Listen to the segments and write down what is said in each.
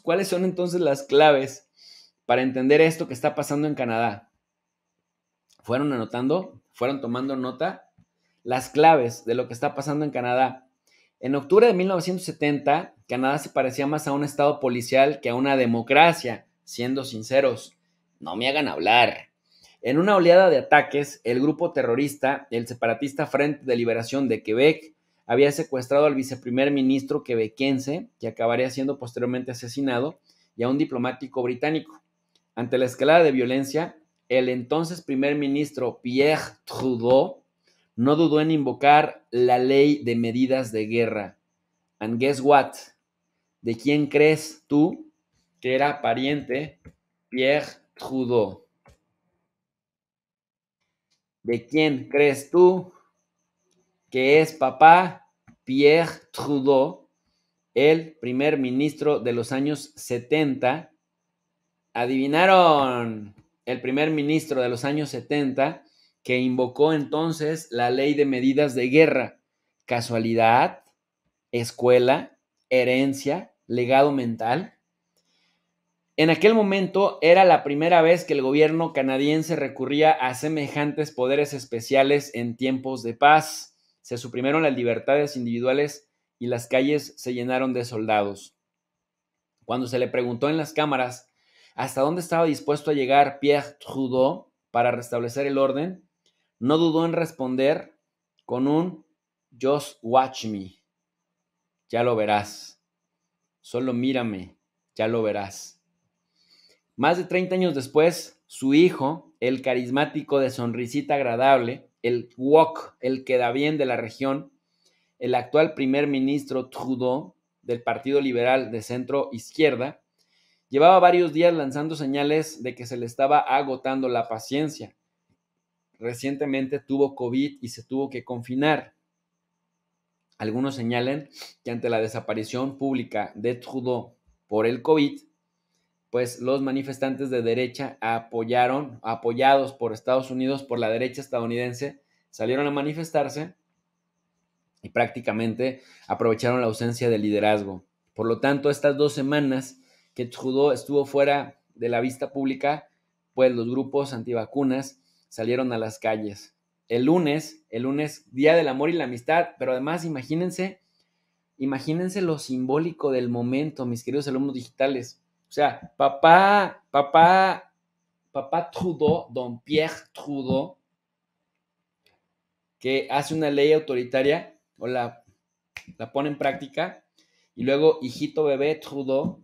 ¿Cuáles son entonces las claves para entender esto que está pasando en Canadá? ¿Fueron anotando? ¿Fueron tomando nota? Las claves de lo que está pasando en Canadá. En octubre de 1970, Canadá se parecía más a un estado policial que a una democracia, siendo sinceros. No me hagan hablar. En una oleada de ataques, el grupo terrorista, el separatista Frente de Liberación de Quebec, había secuestrado al viceprimer ministro quebequense, que acabaría siendo posteriormente asesinado, y a un diplomático británico. Ante la escalada de violencia, el entonces primer ministro Pierre Trudeau no dudó en invocar la ley de medidas de guerra. And guess what? ¿De quién crees tú que era pariente Pierre Trudeau? ¿De quién crees tú que es papá Pierre Trudeau, el primer ministro de los años 70? Adivinaron, el primer ministro de los años 70 que invocó entonces la ley de medidas de guerra. ¿Casualidad? ¿Escuela? ¿Herencia? ¿Legado mental? En aquel momento era la primera vez que el gobierno canadiense recurría a semejantes poderes especiales en tiempos de paz. Se suprimieron las libertades individuales y las calles se llenaron de soldados. Cuando se le preguntó en las cámaras hasta dónde estaba dispuesto a llegar Pierre Trudeau para restablecer el orden, no dudó en responder con un "Just watch me", ya lo verás. Solo mírame, ya lo verás. Más de 30 años después, su hijo, el carismático de sonrisita agradable, el wok, el quedabién de la región, el actual primer ministro Trudeau, del Partido Liberal de centro izquierda, llevaba varios días lanzando señales de que se le estaba agotando la paciencia. Recientemente tuvo COVID y se tuvo que confinar. Algunos señalan que ante la desaparición pública de Trudeau por el COVID, pues los manifestantes de derecha apoyados por Estados Unidos, por la derecha estadounidense, salieron a manifestarse y prácticamente aprovecharon la ausencia de liderazgo. Por lo tanto, estas 2 semanas que Trudeau estuvo fuera de la vista pública, pues los grupos antivacunas salieron a las calles. El lunes, Día del Amor y la Amistad, pero además imagínense lo simbólico del momento, mis queridos alumnos digitales. O sea, papá Trudeau, don Pierre Trudeau, que hace una ley autoritaria o la pone en práctica, y luego hijito bebé Trudeau,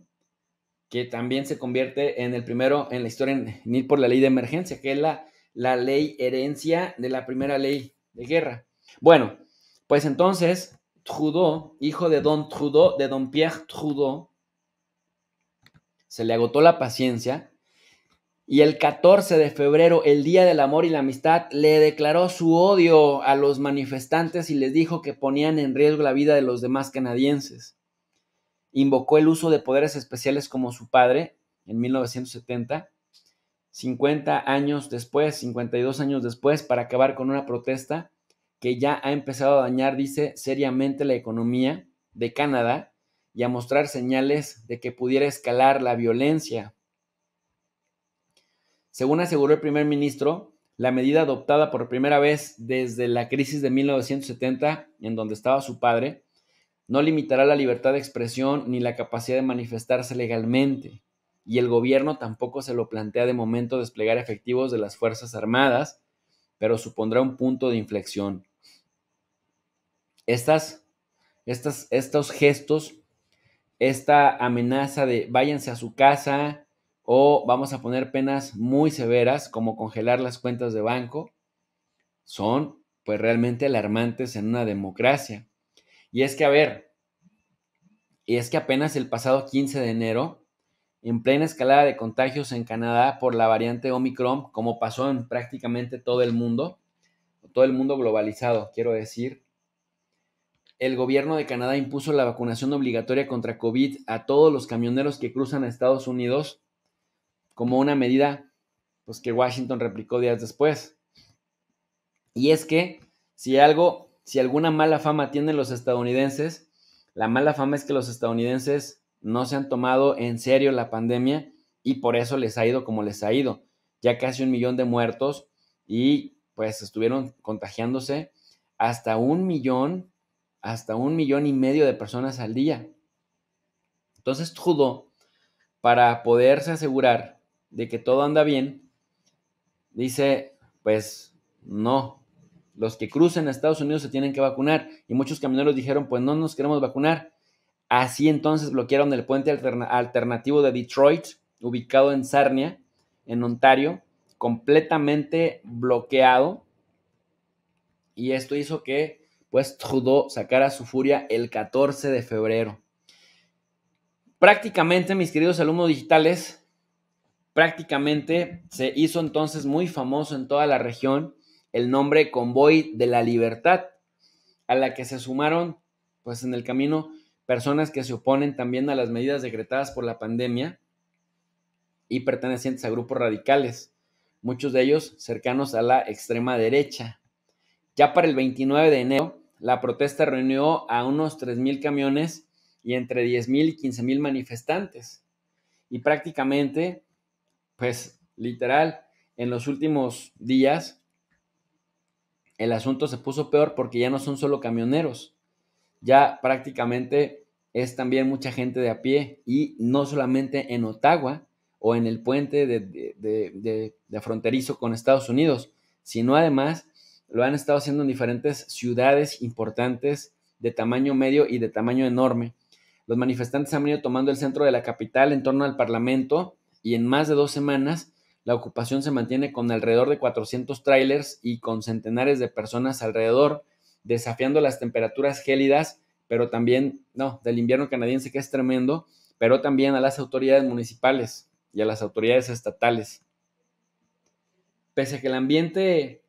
que también se convierte en el primero en la historia en ir por la ley de emergencia, que es la ley herencia de la primera ley de guerra. Bueno, pues entonces Trudeau, hijo de don Trudeau, de don Pierre Trudeau, se le agotó la paciencia y el 14 de febrero, el Día del Amor y la Amistad, le declaró su odio a los manifestantes y les dijo que ponían en riesgo la vida de los demás canadienses. Invocó el uso de poderes especiales como su padre en 1970, 52 años después, para acabar con una protesta que ya ha empezado a dañar, dice, seriamente la economía de Canadá y a mostrar señales de que pudiera escalar la violencia. Según aseguró el primer ministro, la medida adoptada por primera vez desde la crisis de 1970, en donde estaba su padre, no limitará la libertad de expresión ni la capacidad de manifestarse legalmente, y el gobierno tampoco se lo plantea de momento desplegar efectivos de las Fuerzas Armadas, pero supondrá un punto de inflexión. Estos gestos, esta amenaza de váyanse a su casa o vamos a poner penas muy severas como congelar las cuentas de banco, son pues realmente alarmantes en una democracia. Y es que, apenas el pasado 15 de enero, en plena escalada de contagios en Canadá por la variante Omicron, como pasó en prácticamente todo el mundo globalizado, quiero decir, el gobierno de Canadá impuso la vacunación obligatoria contra COVID a todos los camioneros que cruzan a Estados Unidos como una medida pues, que Washington replicó días después. Y es que si alguna mala fama tienen los estadounidenses, la mala fama es que los estadounidenses no se han tomado en serio la pandemia y por eso les ha ido como les ha ido. Ya casi 1 millón de muertos y pues estuvieron contagiándose hasta 1 millón, hasta 1,5 millones de personas al día. Entonces Trudeau, para poderse asegurar de que todo anda bien, dice, pues no, los que crucen a Estados Unidos se tienen que vacunar. Y muchos camioneros dijeron, pues no nos queremos vacunar. Así entonces bloquearon el puente alternativo de Detroit, ubicado en Sarnia, en Ontario, completamente bloqueado. Y esto hizo que pues Trudeau sacara su furia el 14 de febrero. Prácticamente, mis queridos alumnos digitales, prácticamente se hizo entonces muy famoso en toda la región el nombre Convoy de la Libertad, a la que se sumaron pues en el camino personas que se oponen también a las medidas decretadas por la pandemia y pertenecientes a grupos radicales, muchos de ellos cercanos a la extrema derecha. Ya para el 29 de enero, la protesta reunió a unos 3,000 camiones y entre 10,000 y 15,000 manifestantes. Y prácticamente, pues literal, en los últimos días, el asunto se puso peor porque ya no son solo camioneros, ya prácticamente es también mucha gente de a pie y no solamente en Ottawa o en el puente de fronterizo con Estados Unidos, sino además lo han estado haciendo en diferentes ciudades importantes de tamaño medio y de tamaño enorme. Los manifestantes han venido tomando el centro de la capital en torno al Parlamento y en más de 2 semanas la ocupación se mantiene con alrededor de 400 trailers y con centenares de personas alrededor, desafiando las temperaturas gélidas, pero también, no, del invierno canadiense, que es tremendo, pero también a las autoridades municipales y a las autoridades estatales. Pese a que el ambiente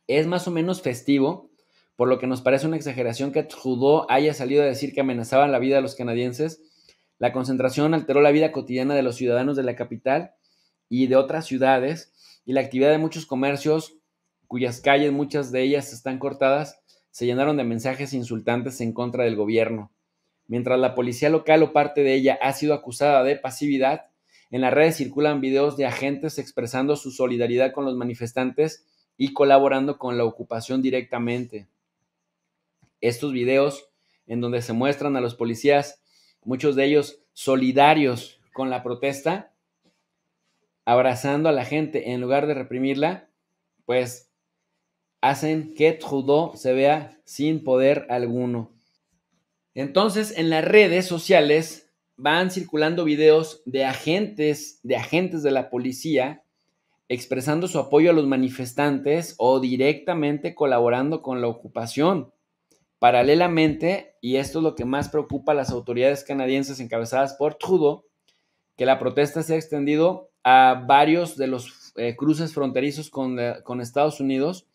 es más o menos festivo, por lo que nos parece una exageración que Trudeau haya salido a decir que amenazaban la vida de los canadienses, la concentración alteró la vida cotidiana de los ciudadanos de la capital y de otras ciudades, y la actividad de muchos comercios, cuyas calles, muchas de ellas están cortadas, se llenaron de mensajes insultantes en contra del gobierno. Mientras la policía local o parte de ella ha sido acusada de pasividad, en las redes circulan videos de agentes expresando su solidaridad con los manifestantes y colaborando con la ocupación directamente. Estos videos, en donde se muestran a los policías, muchos de ellos solidarios con la protesta, abrazando a la gente en lugar de reprimirla, pues hacen que Trudeau se vea sin poder alguno. Entonces, en las redes sociales van circulando videos de agentes de la policía expresando su apoyo a los manifestantes o directamente colaborando con la ocupación. Paralelamente, y esto es lo que más preocupa a las autoridades canadienses encabezadas por Trudeau, que la protesta se ha extendido a varios de los cruces fronterizos con Estados Unidos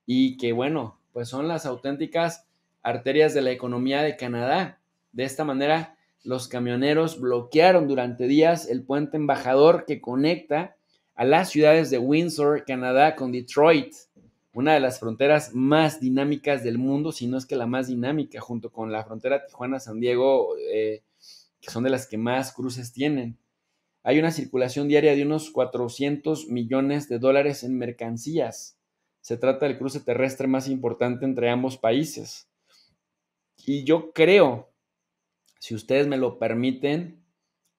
y que, bueno, pues son las auténticas arterias de la economía de Canadá. De esta manera, los camioneros bloquearon durante días el puente embajador que conecta a las ciudades de Windsor, Canadá, con Detroit, una de las fronteras más dinámicas del mundo, si no es que la más dinámica, junto con la frontera Tijuana-San Diego, que son de las que más cruces tienen. Hay una circulación diaria de unos 400 millones de dólares en mercancías. Se trata del cruce terrestre más importante entre ambos países. Y yo creo, si ustedes me lo permiten,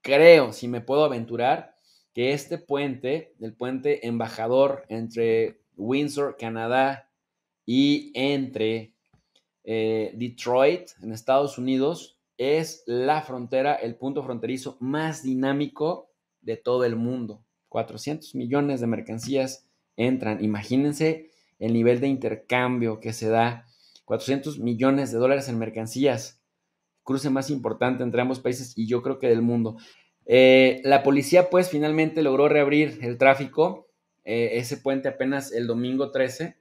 creo, si me puedo aventurar, que este puente, el puente embajador entre Windsor, Canadá, y entre Detroit, en Estados Unidos, es la frontera, el punto fronterizo más dinámico de todo el mundo. 400 millones de mercancías entran. Imagínense el nivel de intercambio que se da. 400 millones de dólares en mercancías. Cruce más importante entre ambos países y yo creo que del mundo. La policía pues finalmente logró reabrir el tráfico, ese puente apenas el domingo 13,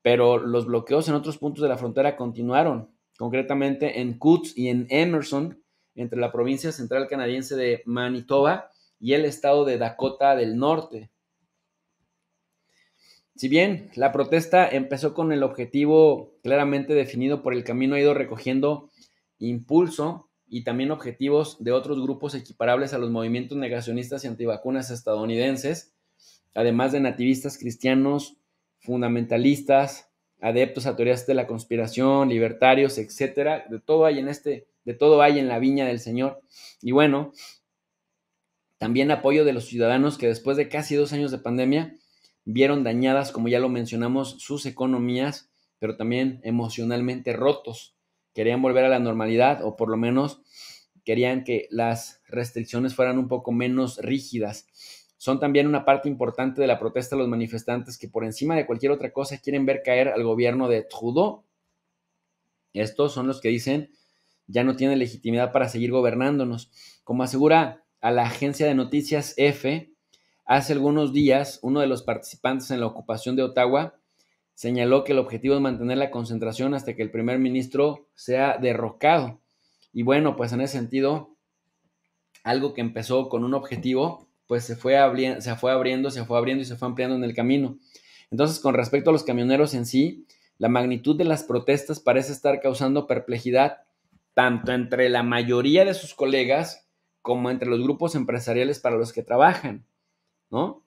pero los bloqueos en otros puntos de la frontera continuaron, concretamente en Coutts y en Emerson, entre la provincia central canadiense de Manitoba y el estado de Dakota del Norte. Si bien la protesta empezó con el objetivo claramente definido por el camino, ha ido recogiendo impulso y también objetivos de otros grupos equiparables a los movimientos negacionistas y antivacunas estadounidenses, además de nativistas cristianos, fundamentalistas, adeptos a teorías de la conspiración, libertarios, etcétera. De todo hay en la viña del Señor. Y bueno, también apoyo de los ciudadanos que después de casi 2 años de pandemia vieron dañadas, como ya lo mencionamos, sus economías, pero también emocionalmente rotos. Querían volver a la normalidad, o por lo menos querían que las restricciones fueran un poco menos rígidas. Son también una parte importante de la protesta de los manifestantes que por encima de cualquier otra cosa quieren ver caer al gobierno de Trudeau. Estos son los que dicen ya no tiene legitimidad para seguir gobernándonos. Como asegura a la agencia de noticias EFE, hace algunos días uno de los participantes en la ocupación de Ottawa señaló que el objetivo es mantener la concentración hasta que el primer ministro sea derrocado. Y bueno, pues en ese sentido, algo que empezó con un objetivo, pues se fue abriendo y se fue ampliando en el camino. Entonces, con respecto a los camioneros en sí, la magnitud de las protestas parece estar causando perplejidad tanto entre la mayoría de sus colegas como entre los grupos empresariales para los que trabajan, ¿no?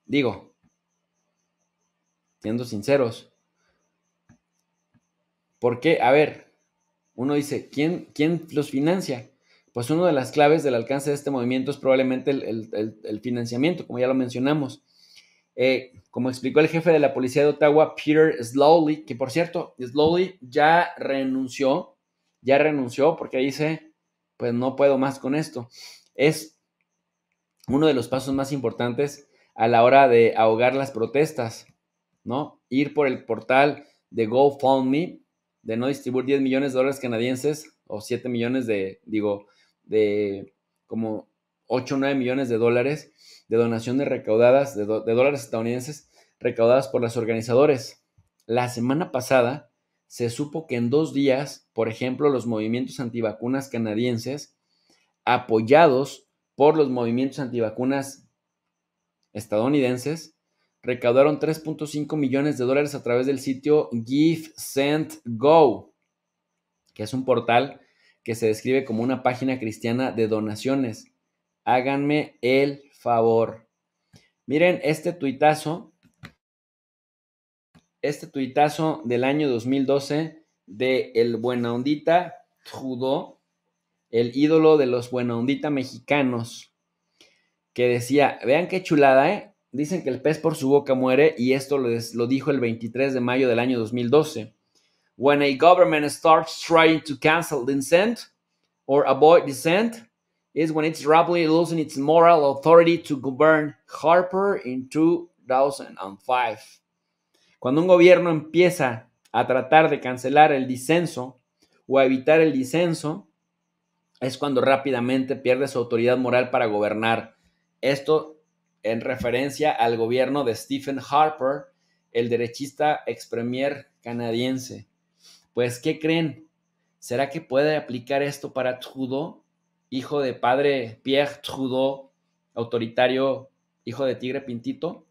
Digo, siendo sinceros, ¿por qué? A ver, uno dice, ¿quién los financia? Pues una de las claves del alcance de este movimiento es probablemente el financiamiento, como ya lo mencionamos. Como explicó el jefe de la policía de Ottawa, Peter Slowly, que por cierto, Slowly ya renunció porque dice, pues no puedo más con esto. Es uno de los pasos más importantes a la hora de ahogar las protestas, ¿no? Ir por el portal de GoFundMe, de no distribuir 10 millones de dólares canadienses o 7 millones de como 8 o 9 millones de dólares de donaciones recaudadas, de dólares estadounidenses recaudadas por los organizadores. La semana pasada se supo que en 2 días, por ejemplo, los movimientos antivacunas canadienses, apoyados por los movimientos antivacunas estadounidenses, recaudaron 3.5 millones de dólares a través del sitio Give, Send, Go, que es un portal que se describe como una página cristiana de donaciones. Háganme el favor. Miren este tuitazo del año 2012 de el buena ondita Trudeau, el ídolo de los buena ondita mexicanos, que decía, vean qué chulada, ¿eh? Dicen que el pez por su boca muere, y esto lo dijo el 23 de mayo del año 2012. When a government starts trying to cancel dissent or avoid dissent is when it's rapidly losing its moral authority to govern. Harper in 2005. Cuando un gobierno empieza a tratar de cancelar el disenso o a evitar el disenso, es cuando rápidamente pierde su autoridad moral para gobernar. Esto en referencia al gobierno de Stephen Harper, el derechista ex premier canadiense. Pues, ¿qué creen? ¿Será que puede aplicar esto para Trudeau, hijo de padre Pierre Trudeau, autoritario, hijo de tigre pintito?